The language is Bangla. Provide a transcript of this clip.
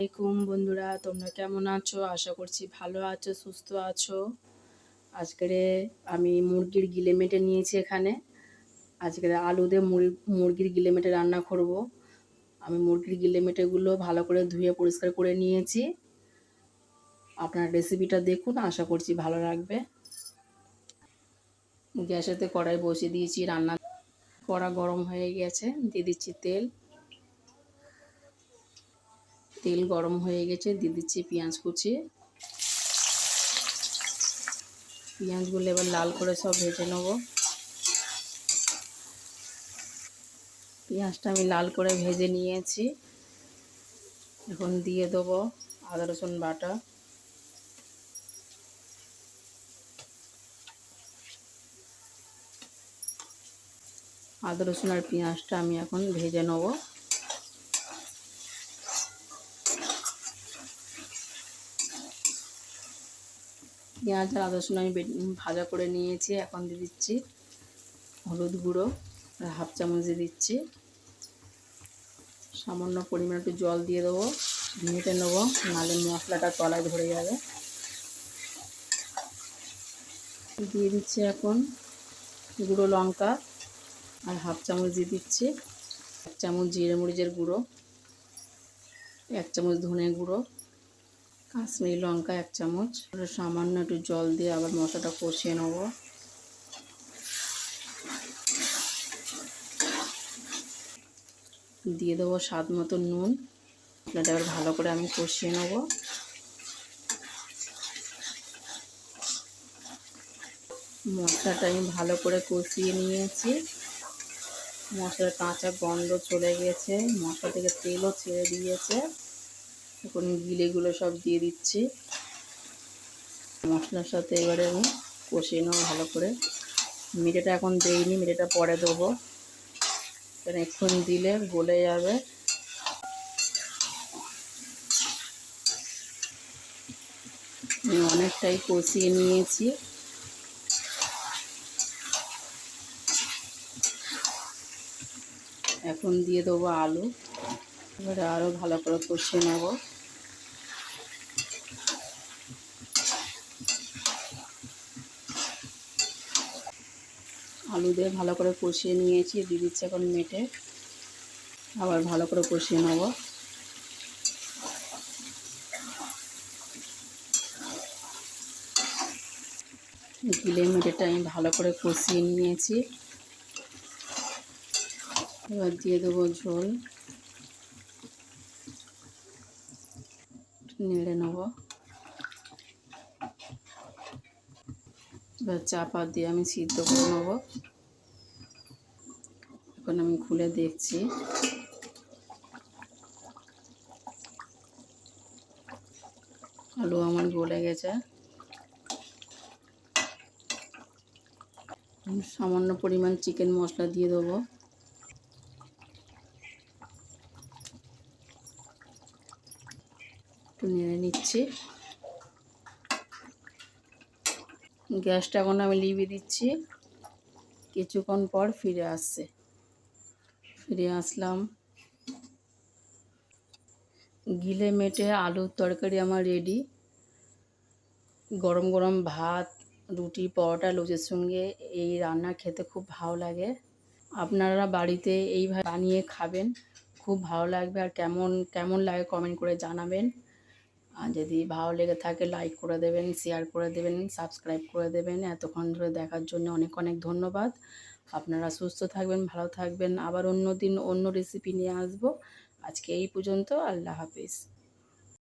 আসসালামাইকুম বন্ধুরা, তোমরা কেমন আছো? আশা করছি ভালো আছো, সুস্থ আছো। আজকের আমি মুরগির গিলেমেটে নিয়েছি এখানে। আজকের আলু দিয়ে মুরগির গিলেমেটে রান্না করব। আমি মুরগির গিলেমেটেগুলো ভালো করে ধুয়ে পরিষ্কার করে নিয়েছি। আপনার রেসিপিটা দেখুন, আশা করছি ভালো লাগবে। গ্যাসেতে কড়াই বসিয়ে দিয়েছি, কড়া গরম হয়ে গেছে, দিয়ে দিচ্ছি তেল। তেল গরম হয়ে গেছে, দিয়ে দিচ্ছি পেঁয়াজ কুচি। পেঁয়াজগুলো এবার লাল করে সব ভেজে নেব। পেঁয়াজটা আমি লাল করে ভেজে নিয়েছি। এখন দিয়ে দেবো আদা রসুন বাটা। আদা রসুন আর পেঁয়াজটা আমি এখন ভেজে নেব। পেঁয়াজ আর আদা রসুন আমি ভাজা করে নিয়েছি। এখন দিয়ে দিচ্ছি হলুদ গুঁড়ো, হাফ চামচ দিয়ে দিচ্ছি। সামান্য পরিমাণ একটু জল দিয়ে দেবো, মেটে নেবো, নাহলে মশলাটা তলায় ধরে যাবে। দিয়ে দিচ্ছি এখন গুঁড়ো লঙ্কা আর হাফ চামচ দিয়ে দিচ্ছি। 1 চামচ জিরে মরিচের গুঁড়ো, 1 চামচ ধনে গুঁড়ো, কাশ্মীরি লঙ্কা 1 চামচ। সামান্য একটু জল দিয়ে আবার মশলাটা কষিয়ে নেব। দিয়ে দেবো স্বাদ মতো নুন। মশলাটা এবার ভালো করে আমি কষিয়ে নেব। মশলাটা আমি ভালো করে কষিয়ে নিয়েছি। মশলার কাঁচা গন্ধ চলে গেছে, মশলা থেকে তেলও ছেড়ে দিয়েছে। এখন গিলেগুলো সব দিয়ে দিচ্ছি মশলার সাথে। এবারে আমি কষিয়ে নেবো ভালো করে। মিঠেটা এখন দেইনি, মিঠেটা পরে দেবো, কারণ এক্ষুনি দিলে গলে যাবে। আমি অনেকটাই কষিয়ে নিয়েছি। এখন দিয়ে দেবো আলু। এবারে আরও ভালো করে কষিয়ে নেব। আলু দিয়ে ভালো করে কষিয়ে নিয়েছি, দিয়ে দিচ্ছি এখন মেটে। আবার ভালো করে কষিয়ে নেব। গিলে মেটেটা আমি ভালো করে কষিয়ে নিয়েছি। এবার দিয়ে দেবো ঝোল, নেড়ে নেব। এবার চাপা দিয়ে আমি সিদ্ধ করে নেব। এখন আমি খুলে দেখছি। আলু আমার গলে গেছে। সামান্য পরিমাণ চিকেন মশলা দিয়ে দেবো। একটু নেড়ে নিচ্ছি। গ্যাসটা এখন আমি লিভিয়ে দিচ্ছি। কিছুক্ষণ পর ফিরে আসলাম। গিলে মেটে আলুর তরকারি আমার রেডি। গরম গরম ভাত, রুটি, পরোটা, লুচির সঙ্গে এই রান্না খেতে খুব ভালো লাগে। আপনারা বাড়িতে এইভাবে বানিয়ে খাবেন, খুব ভালো লাগবে। আর কেমন লাগে কমেন্ট করে জানাবেন। আর যদি ভালো লেগে থাকে লাইক করে দেবেন, শেয়ার করে দেবেন, সাবস্ক্রাইব করে দেবেন। এতক্ষণ ধরে দেখার জন্য অনেক অনেক ধন্যবাদ। আপনারা সুস্থ থাকবেন, ভালো থাকবেন। আবার অন্য দিন অন্য রেসিপি নিয়ে আসবো। আজকে এই পর্যন্ত। আল্লাহ হাফিজ।